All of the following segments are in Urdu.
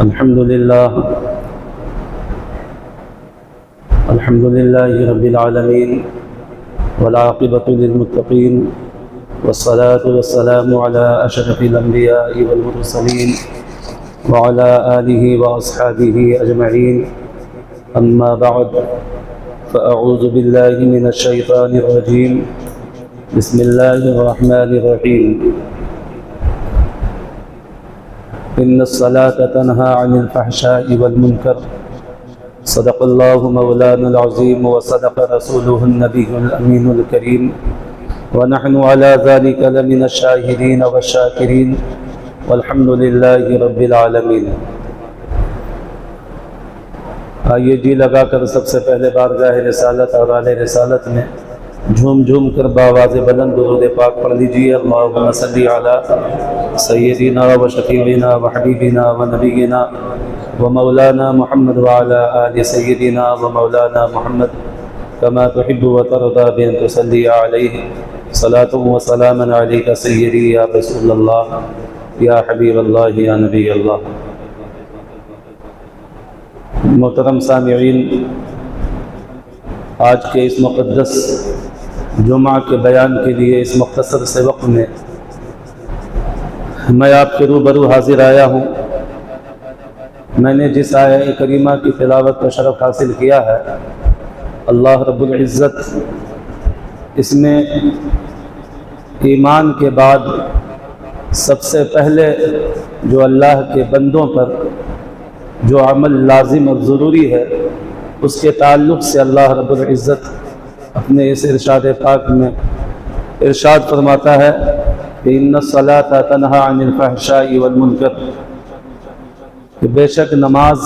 الحمد لله رب العالمين والعاقبة للمتقين والصلاة والسلام على أشرف الأنبياء والمرسلين وعلى آله وأصحابه أجمعين. أما بعد فأعوذ بالله من الشيطان الرجيم. بسم الله الرحمن الرحيم. إن الصلاة تنهى عن الفحشاء والمنكر. صدق الله مولانا العظيم وصدق رسوله النبي الأمين الكريم، ونحن على ذلك لمن الشاهدين والشاكرين، والحمد لله رب العالمين. آئیے جی لگا کر سب سے پہلے بارگاہ رسالت اور آل رسالت میں جھوم جھوم کر بآواز بلند درود پاک پڑھ لیجیے. اللہم صلی علی سیدنا و شفیعنا و حبیبنا و نبینا و مولانا محمد وعلی آل سیدنا و مولانا محمد کما تحب و ترضى بأن تصلی علیہ صلاة و سلاما علیک سیدی یا رسول اللہ یا حبیب اللہ یا نبی اللہ. محترم سامعین، آج کے اس مقدس جمعہ کے بیان کے لیے اس مختصر سے وقت میں میں آپ کے روبرو حاضر آیا ہوں. میں نے جس آیہ کریمہ کی تلاوت کا شرف حاصل کیا ہے، اللہ رب العزت اس میں ایمان کے بعد سب سے پہلے جو اللہ کے بندوں پر جو عمل لازم اور ضروری ہے، اس کے تعلق سے اللہ رب العزت اپنے اس ارشاد پاک میں ارشاد فرماتا ہے کہ ان الصلاۃ تنہی عن الفحشاء والمنکر، کہ بے شک نماز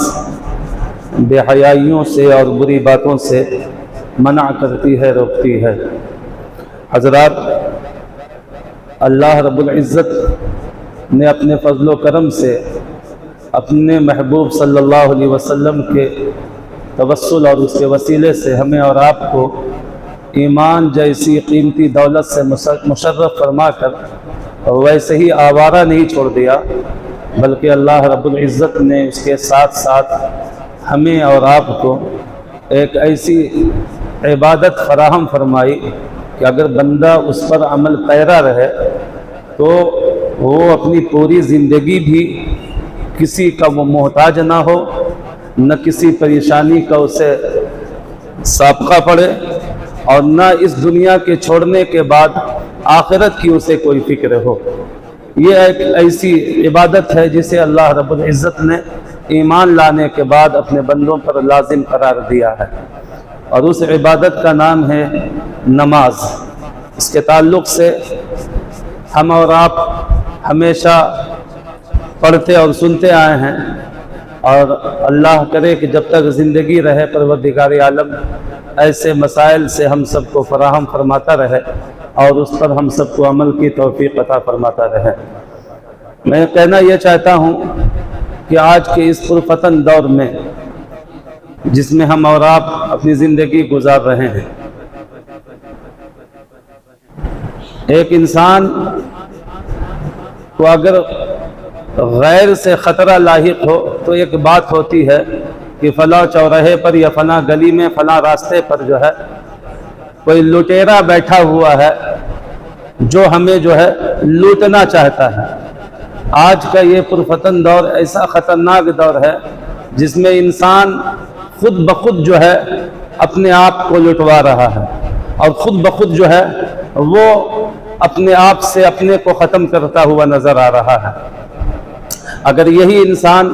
بے حیائیوں سے اور بری باتوں سے منع کرتی ہے، روکتی ہے. حضرات، اللہ رب العزت نے اپنے فضل و کرم سے اپنے محبوب صلی اللہ علیہ وسلم کے توسل اور اس کے وسیلے سے ہمیں اور آپ کو ایمان جیسی قیمتی دولت سے مشرف فرما کر ویسے ہی آوارہ نہیں چھوڑ دیا، بلکہ اللہ رب العزت نے اس کے ساتھ ساتھ ہمیں اور آپ کو ایک ایسی عبادت فراہم فرمائی کہ اگر بندہ اس پر عمل پیرا رہے تو وہ اپنی پوری زندگی بھی کسی کا وہ محتاج نہ ہو، نہ کسی پریشانی کا اسے سابقہ پڑے، اور نہ اس دنیا کے چھوڑنے کے بعد آخرت کی اسے کوئی فکر ہو. یہ ایک ایسی عبادت ہے جسے اللہ رب العزت نے ایمان لانے کے بعد اپنے بندوں پر لازم قرار دیا ہے، اور اس عبادت کا نام ہے نماز. اس کے تعلق سے ہم اور آپ ہمیشہ پڑھتے اور سنتے آئے ہیں، اور اللہ کرے کہ جب تک زندگی رہے پروردگار عالم ایسے مسائل سے ہم سب کو فراہم فرماتا رہے اور اس پر ہم سب کو عمل کی توفیق عطا فرماتا رہے. میں کہنا یہ چاہتا ہوں کہ آج کے اس پرفتن دور میں جس میں ہم اور آپ اپنی زندگی گزار رہے ہیں، ایک انسان کو اگر غیر سے خطرہ لاحق ہو تو ایک بات ہوتی ہے کہ فلاں چوراہے پر یا فلاں گلی میں فلاں راستے پر جو ہے کوئی لٹیرا بیٹھا ہوا ہے جو ہمیں جو ہے لوٹنا چاہتا ہے. آج کا یہ پرفتن دور ایسا خطرناک دور ہے جس میں انسان خود بخود جو ہے اپنے آپ کو لٹوا رہا ہے، اور خود بخود جو ہے وہ اپنے آپ سے اپنے کو ختم کرتا ہوا نظر آ رہا ہے. اگر یہی انسان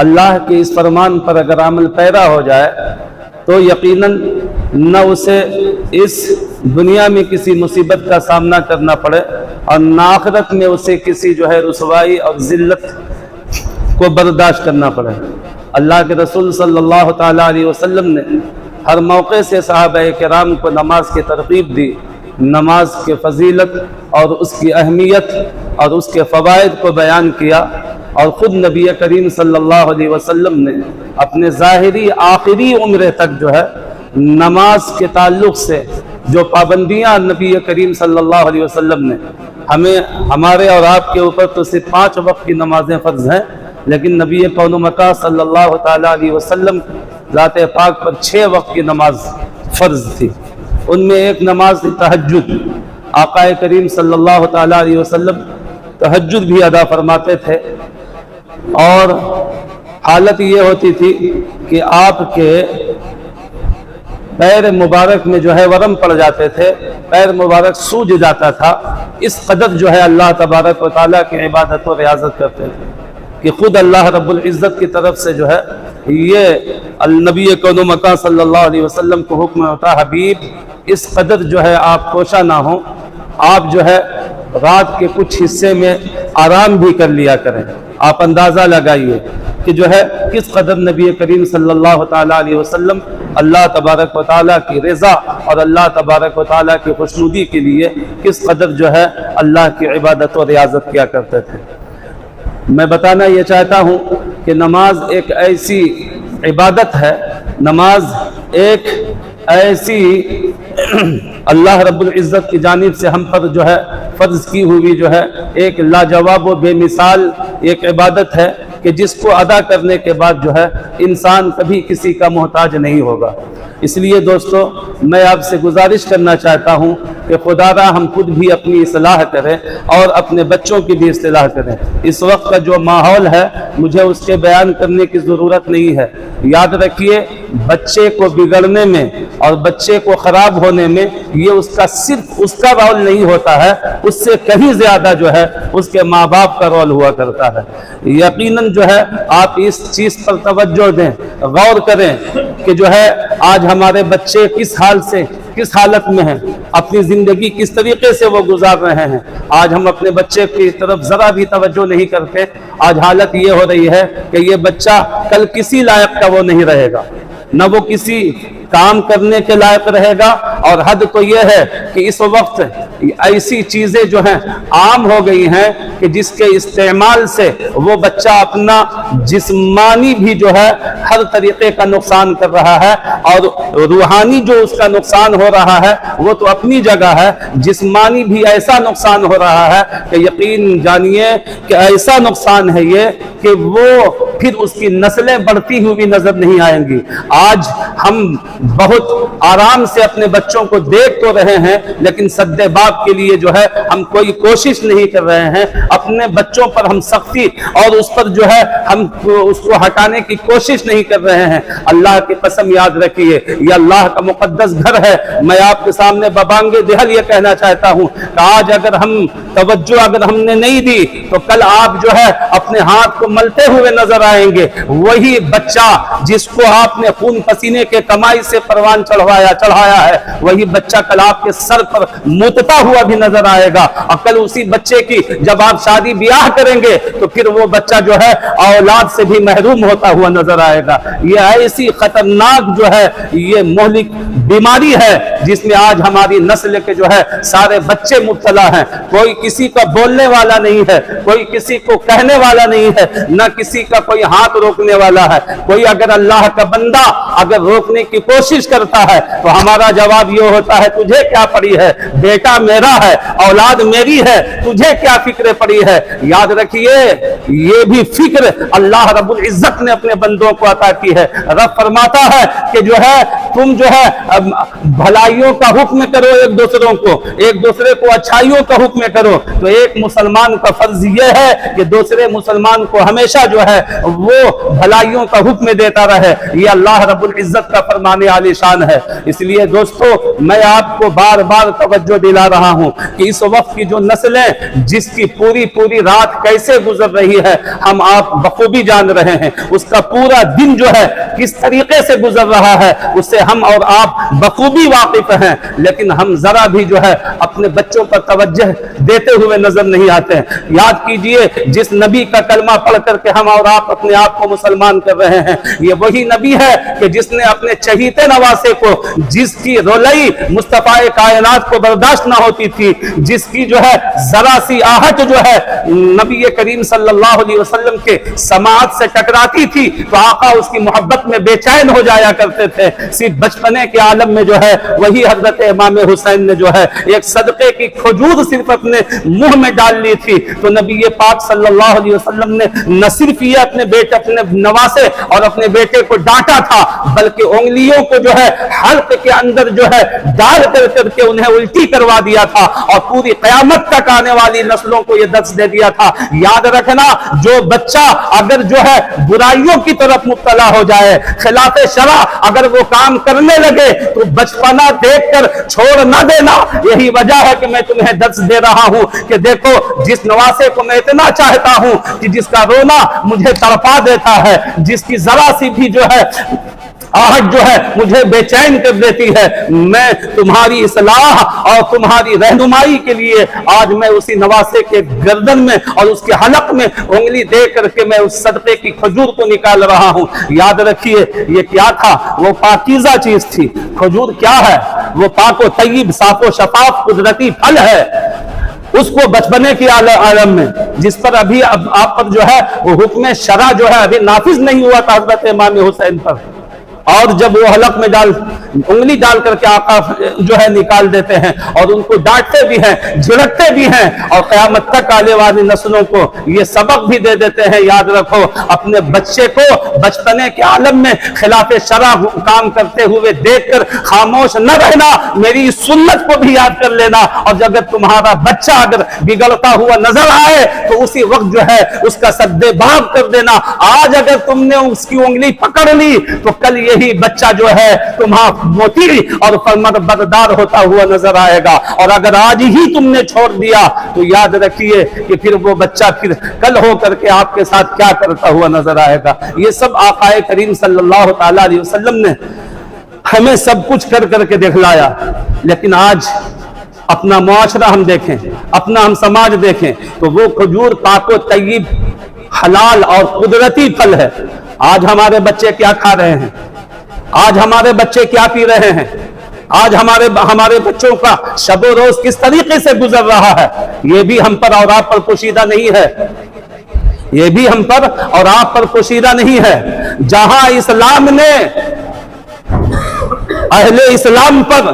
اللہ کے اس فرمان پر اگر عمل پیرا ہو جائے تو یقیناً نہ اسے اس دنیا میں کسی مصیبت کا سامنا کرنا پڑے، اور نہ آخرت میں اسے کسی جو ہے رسوائی اور ذلت کو برداشت کرنا پڑے. اللہ کے رسول صلی اللہ تعالیٰ علیہ وسلم نے ہر موقع سے صحابہ کرام کو نماز کی ترغیب دی، نماز کے فضیلت اور اس کی اہمیت اور اس کے فوائد کو بیان کیا، اور خود نبی کریم صلی اللہ علیہ وسلم نے اپنے ظاہری آخری عمر تک جو ہے نماز کے تعلق سے جو پابندیاں نبی کریم صلی اللہ علیہ وسلم نے ہمارے اور آپ کے اوپر تو صرف 5 وقت کی نمازیں فرض ہیں، لیکن نبی کون و مکان صلی اللہ تعالیٰ علیہ وسلم ذات پاک پر 6 وقت کی نماز فرض تھی. ان میں ایک نماز تھی تہجد. آقا کریم صلی اللہ تعالیٰ علیہ وسلم تہجد بھی ادا فرماتے تھے، اور حالت یہ ہوتی تھی کہ آپ کے پیر مبارک میں جو ہے ورم پڑ جاتے تھے، پیر مبارک سوج جاتا تھا. اس قدر جو ہے اللہ تبارک و تعالیٰ کی عبادت و ریاضت کرتے تھے کہ خود اللہ رب العزت کی طرف سے جو ہے یہ النبی کون و مکان صلی اللہ علیہ وسلم کو حکم ہوتا، حبیب اس قدر جو ہے آپ کوشاں نہ ہوں، آپ جو ہے رات کے کچھ حصے میں آرام بھی کر لیا کریں. آپ اندازہ لگائیے کہ جو ہے کس قدر نبی کریم صلی اللہ تعالیٰ علیہ وسلم اللہ تبارک و تعالیٰ کی رضا اور اللہ تبارک و تعالیٰ کی خوشنودی کے لیے کس قدر جو ہے اللہ کی عبادت و ریاضت کیا کرتے تھے. میں بتانا یہ چاہتا ہوں کہ نماز ایک ایسی عبادت ہے، نماز ایک ایسی اللہ رب العزت کی جانب سے ہم پر جو ہے فرض کی ہوئی جو ہے ایک لاجواب و بے مثال ایک عبادت ہے کہ جس کو ادا کرنے کے بعد جو ہے انسان کبھی کسی کا محتاج نہیں ہوگا. اس لیے دوستو میں آپ سے گزارش کرنا چاہتا ہوں کہ خدا را ہم خود بھی اپنی اصلاح کریں اور اپنے بچوں کی بھی اصلاح کریں. اس وقت کا جو ماحول ہے مجھے اس کے بیان کرنے کی ضرورت نہیں ہے. یاد رکھیے بچے کو بگڑنے میں اور بچے کو خراب ہونے میں یہ صرف اس کا رول نہیں ہوتا ہے، اس سے کہیں زیادہ جو ہے اس کے ماں باپ کا رول ہوا کرتا ہے. یقیناً جو ہے آپ اس چیز پر توجہ دیں، غور کریں کہ جو ہے آج ہمارے بچے کس حالت میں ہیں، اپنی زندگی کس طریقے سے وہ گزار رہے ہیں. آج ہم اپنے بچے کی طرف ذرا بھی توجہ نہیں کرتے. آج حالت یہ ہو رہی ہے کہ یہ بچہ کل کسی لائق کا وہ نہیں رہے گا، نہ وہ کسی کام کرنے کے لائق رہے گا. اور حد تو یہ ہے کہ اس وقت ایسی چیزیں جو ہیں عام ہو گئی ہیں کہ جس کے استعمال سے وہ بچہ اپنا جسمانی بھی جو ہے ہر طریقے کا نقصان کر رہا ہے، اور روحانی جو اس کا نقصان ہو رہا ہے وہ تو اپنی جگہ ہے. جسمانی بھی ایسا نقصان ہو رہا ہے کہ یقین جانیے کہ ایسا نقصان ہے یہ کہ وہ پھر اس کی نسلیں بڑھتی ہوئی نظر نہیں آئیں گی. آج ہم بہت آرام سے اپنے بچوں کو دیکھ تو رہے ہیں، لیکن سد باپ کے لیے جو ہے ہم کوئی کوشش نہیں کر رہے ہیں. اپنے بچوں پر ہم سختی اور اس پر جو ہے ہم اس کو ہٹانے کی کوشش نہیں کر رہے ہیں. اللہ کی قسم یاد رکھیے یہ اللہ کا مقدس گھر ہے. میں آپ کے سامنے ببانگے دہل یہ کہنا چاہتا ہوں کہ آج اگر ہم نے نہیں دی تو کل آپ جو ہے اپنے ہاتھ کو ملتے ہوئے نظر آئیں گے. وہی بچہ جس کو آپ نے خون پسینے کے کمائی سے پروان چڑھایا ہے، وہی بچہ کل آپ کے سر پر متتا ہوا بھی نظر آئے گا. اور کل اسی بچے کی جب آپ شادی بیاہ کریں گے تو پھر وہ بچہ جو ہے اولاد سے بھی محروم ہوتا ہوا نظر آئے گا. یہ ایسی خطرناک جو ہے یہ مہلک بیماری ہے جس میں آج ہماری نسل کے جو ہے سارے بچے مبتلا ہیں. کوئی کسی کا بولنے والا نہیں ہے، کوئی کسی کو کہنے والا نہیں ہے، نہ کسی کا کوئی ہاتھ روکنے والا ہے. کوئی اگر اللہ کا بندہ اگر روکنے کی کوشش کرتا ہے تو ہمارا جواب یہ ہوتا ہے تجھے کیا پڑی ہے، بیٹا میرا ہے، اولاد میری ہے، تجھے کیا فکر پڑی ہے. یاد رکھیے یہ بھی فکر اللہ رب العزت نے اپنے بندوں کو عطا کی ہے. رب فرماتا ہے کہ جو ہے تم جو ہے بھلائیوں کا حکم کرو، ایک دوسرے کو اچھائیوں کا حکم کرو. تو ایک مسلمان کا فرض یہ ہے کہ دوسرے مسلمان کو ہمیشہ جو ہے وہ بھلائیوں کا حکم دیتا رہے. یہ اللہ رب العزت کا فرمان عالی شان ہے. اس لیے دوستو میں آپ کو بار بار توجہ دلا رہا ہوں کہ اس وقت کی جو نسلیں جس کی پوری رات کیسے گزر رہی ہے ہم آپ بخوبی جان رہے ہیں. اس کا پورا دن جو ہے کس طریقے سے گزر رہا ہے اس سے ہم اور آپ بخوبی واقف ہیں. لیکن ہم ذرا بھی جو ہے اپنے بچوں پر توجہ دیتے ہوئے نظر نہیں آتے ہیں. یاد کیجئے جس نبی کا کلمہ پڑھ کر کے ہم اور آپ اپنے آپ کو مسلمان کر رہے ہیں یہ وہی نبی ہے کہ جس نے اپنے چہیتے نواسے کو، جس کی رولائی مصطفی کائنات کو برداشت نہ ہوتی تھی، جس کی جو ہے ذرا سی آہٹ جو ہے نبی کریم صلی اللہ علیہ وسلم کے سماعت سے ٹکراتی تھی تو آقا اس کی محبت میں بے چین ہو جایا کرتے تھے. صرف بچپنے کے عالم میں جو ہے وہی حضرت امام حسین نے جو ہے ایک صدقے کی کھجور صرف اپنے منہ میں ڈال لی تھی تو نبی پاک صلی اللہ علیہ وسلم نے نہ صرف یہ اپنے نواسے اور اپنے بیٹے کو ڈانٹا تھا بلکہ انگلیوں کو جو ہے حلق کے اندر جو ہے ڈال کر کے انہیں الٹی کروا دیا تھا اور پوری قیامت تک آنے والی نسلوں کو یہ درس دے دیا تھا. یاد رکھنا جو بچہ اگر جو ہے برائیوں کی طرف مبتلا ہو جائے خلاف شرع اگر وہ کام کرنے لگے تو بچپنا دیکھ کر چھوڑ نہ دینا. یہی وجہ ہے کہ میں تمہیں درس دے رہا ہوں کہ دیکھو جس نواسے کو میں اتنا چاہتا ہوں کہ جس کا رونا مجھے تڑپا دیتا ہے, جس کی ذرا سی بھی جو ہے آہٹ جو ہے مجھے بے چین کر دیتی ہے, میں تمہاری اصلاح اور تمہاری رہنمائی کے لیے آج میں اسی نواسے کے گردن میں اور اس کے حلق میں انگلی دے کر کے میں اس صدقے کی کھجور کو نکال رہا ہوں. یاد رکھیے یہ کیا تھا, وہ پاکیزہ چیز تھی. کھجور کیا ہے؟ وہ پاک و طیب صاف و شفاف قدرتی پھل ہے. اس کو بچپنے کی عالم میں جس پر ابھی آپ پر جو ہے وہ حکم شرع جو ہے ابھی نافذ نہیں ہوا تھا حضرت امام حسین پر, اور جب وہ حلق میں انگلی ڈال کر کے آقا جو ہے نکال دیتے ہیں اور ان کو ڈانٹتے بھی ہیں جھڑکتے بھی ہیں اور قیامت تک آنے والی نسلوں کو یہ سبق بھی دے دیتے ہیں. یاد رکھو اپنے بچے کو بچپنے کے عالم میں خلاف شرع کام کرتے ہوئے دیکھ کر خاموش نہ رہنا, میری سنت کو بھی یاد کر لینا. اور اگر تمہارا بچہ اگر بگڑتا ہوا نظر آئے تو اسی وقت جو ہے اس کا سد باب کر دینا. آج اگر تم نے اس کی انگلی پکڑ لی تو کل یہی بچہ جو ہے تمہارا مطیع اور فرمانبردار ہوتا ہوا نظر آئے گا. اور اگر آج ہی تم نے چھوڑ دیا تو یاد رکھیے کہ پھر وہ بچہ پھر کل ہو کر کے آپ کے ساتھ کیا کرتا ہوا نظر آئے گا. یہ سب آقا کریم صلی اللہ تعالی علیہ وسلم نے ہمیں سب کچھ کر کے دکھلایا. لیکن آج اپنا معاشرہ ہم دیکھیں, اپنا ہم سماج دیکھیں تو وہ کھجور پاک و طیب حلال اور قدرتی پھل ہے. آج ہمارے بچے کیا کھا رہے ہیں, آج ہمارے بچے کیا پی رہے ہیں, آج ہمارے بچوں کا شب و روز کس طریقے سے گزر رہا ہے, یہ بھی ہم پر اور آپ پر پوشیدہ نہیں ہے. یہ بھی ہم پر اور آپ پر پوشیدہ نہیں ہے. جہاں اسلام نے اہل اسلام پر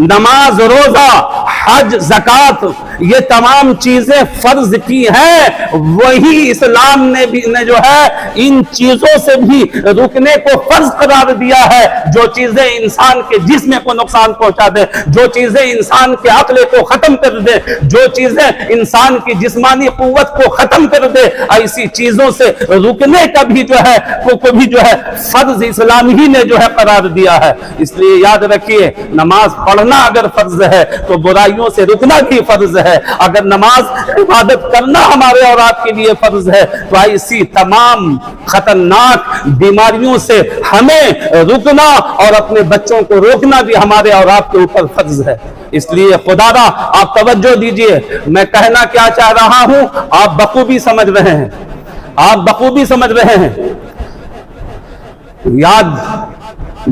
نماز, روزہ, حج, زکات یہ تمام چیزیں فرض کی ہیں, وہی اسلام نے جو ہے ان چیزوں سے بھی رکنے کو فرض قرار دیا ہے. جو چیزیں انسان کے جسم کو نقصان پہنچا دے, جو چیزیں انسان کے عقل کو ختم کر دے, جو چیزیں انسان کی جسمانی قوت کو ختم کر دے, ایسی چیزوں سے رکنے کا بھی جو ہے فرض اسلام ہی نے جو ہے قرار دیا ہے. اس لیے یاد رکھیے نماز پڑھنا اگر فرض ہے تو برائیوں سے رکنا بھی فرض ہے. اگر نماز عبادت کرنا ہمارے اور آپ کے لیے فرض ہے تو ایسی تمام خطرناک بیماریوں سے ہمیں رکنا اور اپنے بچوں کو روکنا بھی ہمارے اور آپ کے اوپر فرض ہے. اس لیے خدا را آپ توجہ دیجئے, میں کہنا کیا چاہ رہا ہوں آپ بخوبی سمجھ رہے ہیں, آپ بخوبی سمجھ رہے ہیں. یاد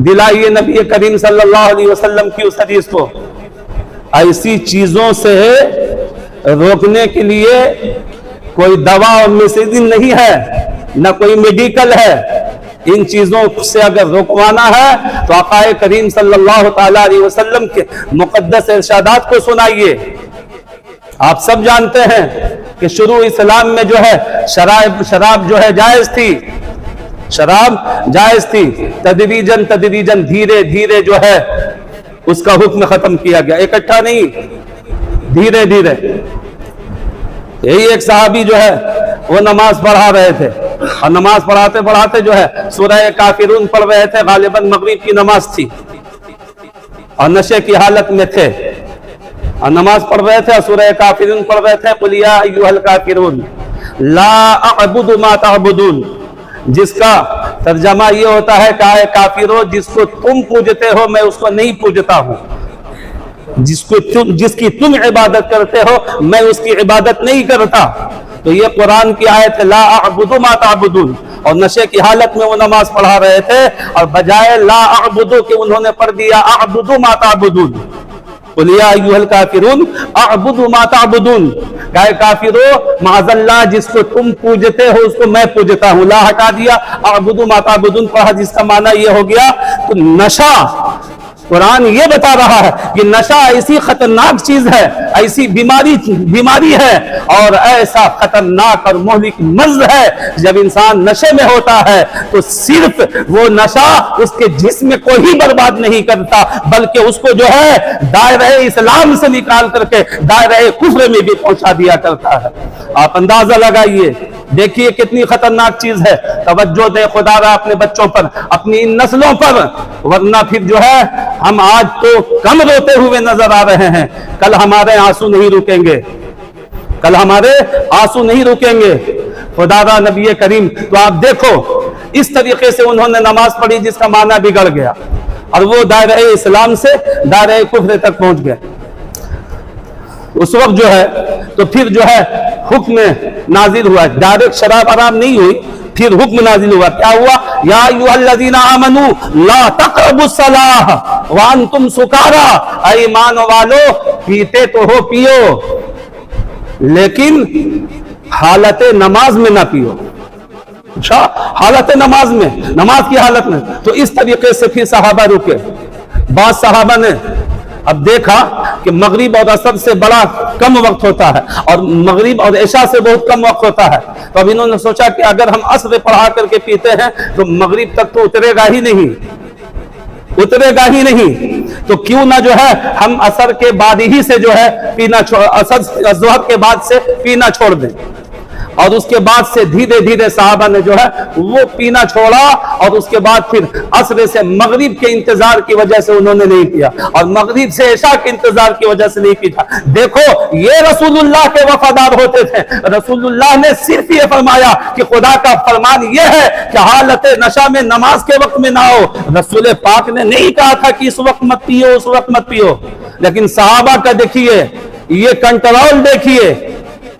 دلائیے نبی کریم صلی اللہ علیہ وسلم کی اس حدیث کو. ایسی چیزوں سے روکنے کے لیے کوئی دوا اور میڈیسن نہیں ہے, نہ کوئی میڈیکل ہے. ان چیزوں سے اگر روکوانا ہے تو آقا کریم صلی اللہ تعالی علیہ وسلم کے مقدس ارشادات کو سنائیے. آپ سب جانتے ہیں کہ شروع اسلام میں جو ہے شراب جو ہے جائز تھی, شراب جائز تھی. تدریجن دھیرے دھیرے جو ہے اس کا حکم ختم کیا گیا, اکٹھا نہیں, دھیرے دھیرے. یہی ایک صحابی جو ہے وہ نماز پڑھا رہے تھے اور نماز پڑھاتے پڑھاتے جو ہے سورہ کافرون پڑھ رہے تھے. غالباً مغرب کی نماز تھی اور نشے کی حالت میں تھے اور نماز پڑھ رہے تھے اور سورہ کافرون پڑھ رہے تھے. قل یا ایھا الکافرون لا اعبد ما تعبدون, جس کا ترجمہ یہ ہوتا ہے کہ اے کافرو جس کو تم پوجتے ہو میں اس کو نہیں پوجتا ہوں, جس کی تم عبادت کرتے ہو میں اس کی عبادت نہیں کرتا. تو یہ قرآن کی آیت لا اعبد ما تعبدون, اور نشے کی حالت میں وہ نماز پڑھا رہے تھے اور بجائے لا اعبدو کہ انہوں نے پڑھ دیا اعبد ما تعبدون. قل یا ایھا الکافرون اعبد ما تعبدون، کہے کافرو معاذ اللہ جس کو تم پوجتے ہو اس کو میں پوجتا ہوں، لا ہٹا دیا، اعبد ما تعبدون پڑھا، جس کا معنی یہ ہو گیا تو نشہ، قرآن یہ بتا رہا ہے کہ نشہ ایسی خطرناک چیز ہے، ایسی بیماری ہے اور ایسا خطرناک اور مہلک مرض ہے، جب انسان نشے میں ہوتا ہے تو صرف وہ نشہ اس کے جسم کو ہی برباد نہیں کرتا بلکہ اس کو جو ہے دائرہ اسلام سے نکال کر کے دائرہ کفر میں بھی پہنچا دیا کرتا ہے۔ آپ اندازہ لگائیے، دیکھیے کتنی خطرناک چیز ہے۔ توجہ دے خدا را اپنے بچوں پر، اپنی ان نسلوں پر، ورنہ پھر جو ہے ہم آج تو کم روتے ہوئے نظر آ رہے ہیں، کل ہمارے آنسو نہیں رکیں گے، کل ہمارے آنسو نہیں رکیں گے۔ خدا را نبی کریم تو آپ دیکھو اس طریقے سے انہوں نے نماز پڑھی جس کا معنی بگڑ گیا اور وہ دائرہ اسلام سے دائرہ کفر تک پہنچ گئے۔ اس وقت جو ہے تو پھر جو ہے حکم نازل ہوا، ڈائریکٹ شراب حرام نہیں ہوئی، پھر حکم نازل ہوا، کیا ہوا؟ یا ایھا الذین آمنوا لا تقربوا الصلاۃ وانتم سکارا، اے ایمان والو پیتے تو ہو پیو لیکن حالت نماز میں نہ پیو، حالت نماز میں، نماز کی حالت میں۔ تو اس طریقے سے پھر صحابہ رکے۔ بعض صحابہ نے اب دیکھا کہ مغرب اور عصر سے بڑا کم وقت ہوتا ہے اور مغرب اور عشاء سے بہت کم وقت ہوتا ہے، تو اب انہوں نے سوچا کہ اگر ہم عصر پڑھا کر کے پیتے ہیں تو مغرب تک تو اترے گا ہی نہیں، تو کیوں نہ جو ہے ہم عصر کے بعد ہی سے جو ہے پینا ظہر کے بعد سے پینا چھوڑ دیں۔ اور اس کے بعد سے دھیرے دھیرے صحابہ نے جو ہے وہ پینا چھوڑا اور اس کے بعد پھر عصر سے مغرب کے انتظار کی وجہ سے انہوں نے نہیں کیا اور مغرب سے عشاء کے انتظار کی وجہ سے نہیں کیا۔ دیکھو یہ رسول اللہ کے وفادار ہوتے تھے، رسول اللہ نے صرف یہ فرمایا کہ خدا کا فرمان یہ ہے کہ حالت نشہ میں نماز کے وقت میں نہ ہو، رسول پاک نے نہیں کہا تھا کہ اس وقت مت پیو اس وقت مت پیو، لیکن صحابہ کا دیکھیے یہ کنٹرول، دیکھیے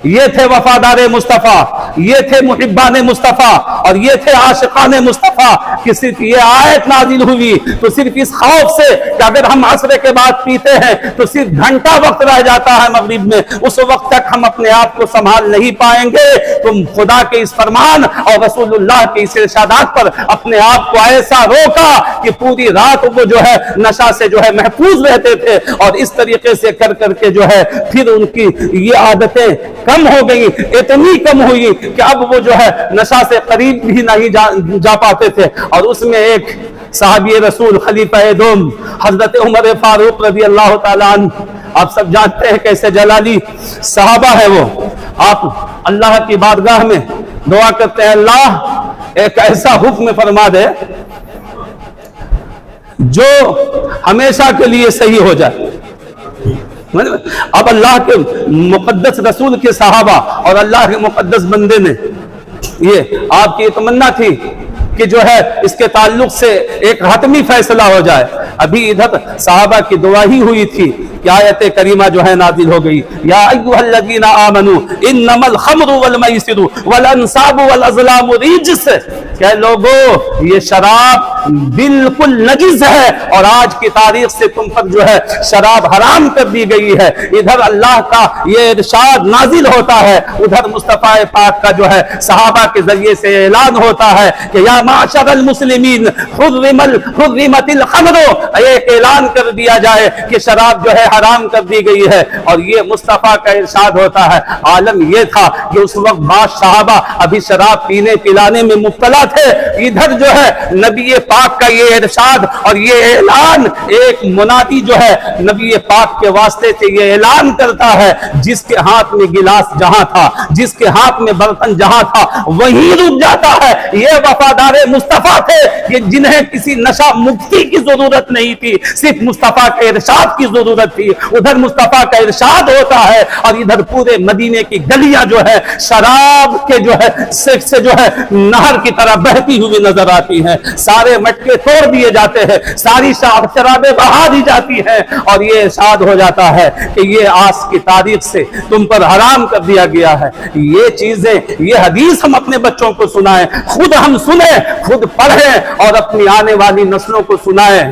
یہ تھے وفادار مصطفیٰ، یہ تھے محبان مصطفیٰ اور یہ تھے عاشقان مصطفیٰ کہ صرف یہ آیت نازل ہوئی تو صرف اس خوف سے کہ اگر ہم عصر کے بعد پیتے ہیں تو صرف گھنٹہ وقت رہ جاتا ہے مغرب میں، اس وقت تک ہم اپنے آپ کو سنبھال نہیں پائیں گے، تم خدا کے اس فرمان اور رسول اللہ کے اس ارشادات پر اپنے آپ کو ایسا روکا کہ پوری رات وہ جو ہے نشہ سے جو ہے محفوظ رہتے تھے اور اس طریقے سے کر کر کے جو ہے پھر ان کی یہ عادتیں کم ہو گئی، اتنی کم ہوئی کہ اب وہ جو ہے نشہ سے قریب بھی نہیں جا پاتے تھے۔ اور اس میں ایک صحابی رسول خلیفہ دوم حضرت عمر فاروق رضی اللہ تعالیٰ عنہ، آپ سب جانتے ہیں کیسے جلالی صحابہ ہے وہ، آپ اللہ کی بارگاہ میں دعا کرتے ہیں اللہ ایک ایسا حکم فرما دے جو ہمیشہ کے لیے صحیح ہو جائے۔ اب اللہ کے مقدس رسول کے صحابہ اور اللہ کے مقدس بندے نے یہ آپ کی تمنا تھی کہ جو ہے اس کے تعلق سے ایک حتمی فیصلہ ہو جائے، ابھی ادھر صحابہ کی دعا ہی ہوئی تھی کہ آیت کریمہ جو ہے نازل ہو گئی، یا ایھا الذین آمنوا انما الخمر والمیسر والانصاب والازلام رجس، کہ لوگو یہ شراب بالکل نجس ہے اور آج کی تاریخ سے تم پر جو ہے شراب حرام کر دی گئی ہے۔ ادھر اللہ کا یہ ارشاد نازل ہوتا ہے، ادھر مصطفیٰ پاک کا جو ہے صحابہ کے ذریعے سے اعلان ہوتا ہے کہ یا معاشر المسلمین حرمت الخمر، ایک اعلان کر دیا جائے کہ شراب جو ہے حرام کر دی گئی ہے، اور یہ مصطفیٰ کا ارشاد ہوتا ہے۔ عالم یہ تھا کہ اس وقت بعض صحابہ ابھی شراب پینے پلانے میں مبتلا تھے، ادھر جو ہے نبی پاک کا یہ ارشاد اور یہ اعلان، ایک منادی جو ہے نبی پاک کے واسطے سے یہ اعلان کرتا ہے، جس کے ہاتھ میں گلاس جہاں تھا، جس کے ہاتھ میں برتن جہاں تھا وہیں رک جاتا ہے۔ یہ وفادار مصطفیٰ تھے کہ جنہیں کسی نشہ مکتی کی ضرورت نہیں تھی، صرف مصطفیٰ کے ارشاد کی ضرورت تھی۔ ادھر مصطفیٰ کا ارشاد ہوتا ہے اور ادھر پورے مدینے کی گلیاں جو ہے شراب کے جو ہے سے جو ہے نہر کی طرح بہتی ہوئی نظر آتی ہیں، سارے مٹکے توڑ دیے جاتے ہیں، ساری شرابیں بہا دی جاتی ہیں اور یہ ارشاد ہو جاتا ہے کہ یہ آج کی تاریخ سے تم پر حرام کر دیا گیا ہے۔ یہ چیزیں، یہ حدیث ہم اپنے بچوں کو سنائیں، خود ہم سنیں، خود پڑھیں اور اپنی آنے والی نسلوں کو سنائیں۔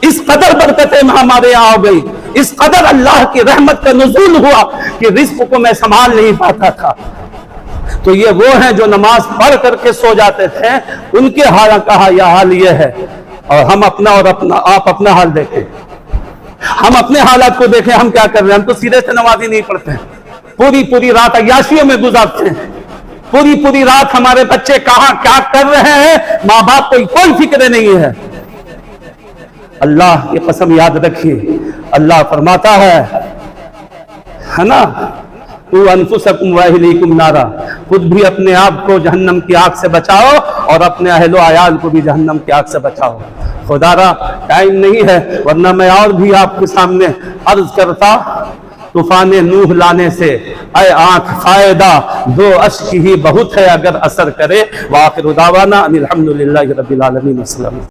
اس قدر برکتیں ہمارے یہاں ہو گئی، اس قدر اللہ کی رحمت کا نزول ہوا کہ رزق کو میں سنبھال نہیں پاتا تھا۔ تو یہ وہ ہیں جو نماز پڑھ کر کے سو جاتے تھے، ان کے حال کہا یہ حال یہ ہے۔ اور ہم اپنا اور آپ اپنا حال دیکھیں، ہم اپنے حالات کو دیکھیں، ہم کیا کر رہے ہیں؟ ہم تو سیدھے سے نماز ہی نہیں پڑھتے ہیں، پوری رات عیاشیوں میں گزارتے ہیں، پوری رات ہمارے بچے کہاں کیا کر رہے ہیں ماں باپ کو کوئی فکر نہیں ہے۔ اللہ کی قسم یاد رکھیے، اللہ فرماتا ہے نا، تو انفسکم واہلیکم نارا، خود بھی اپنے آپ کو جہنم کی آگ سے بچاؤ اور اپنے اہل و عیال کو بھی جہنم کی آگ سے بچاؤ۔ خدا را ٹائم نہیں ہے، ورنہ میں اور بھی آپ کے سامنے عرض کرتا۔ طوفان نوح لانے سے اے آنکھ فائدہ، دو اشک ہی بہت ہے اگر اثر کرے۔ وآخر دعوانا ان الحمدللہ رب العالمین۔ السلام۔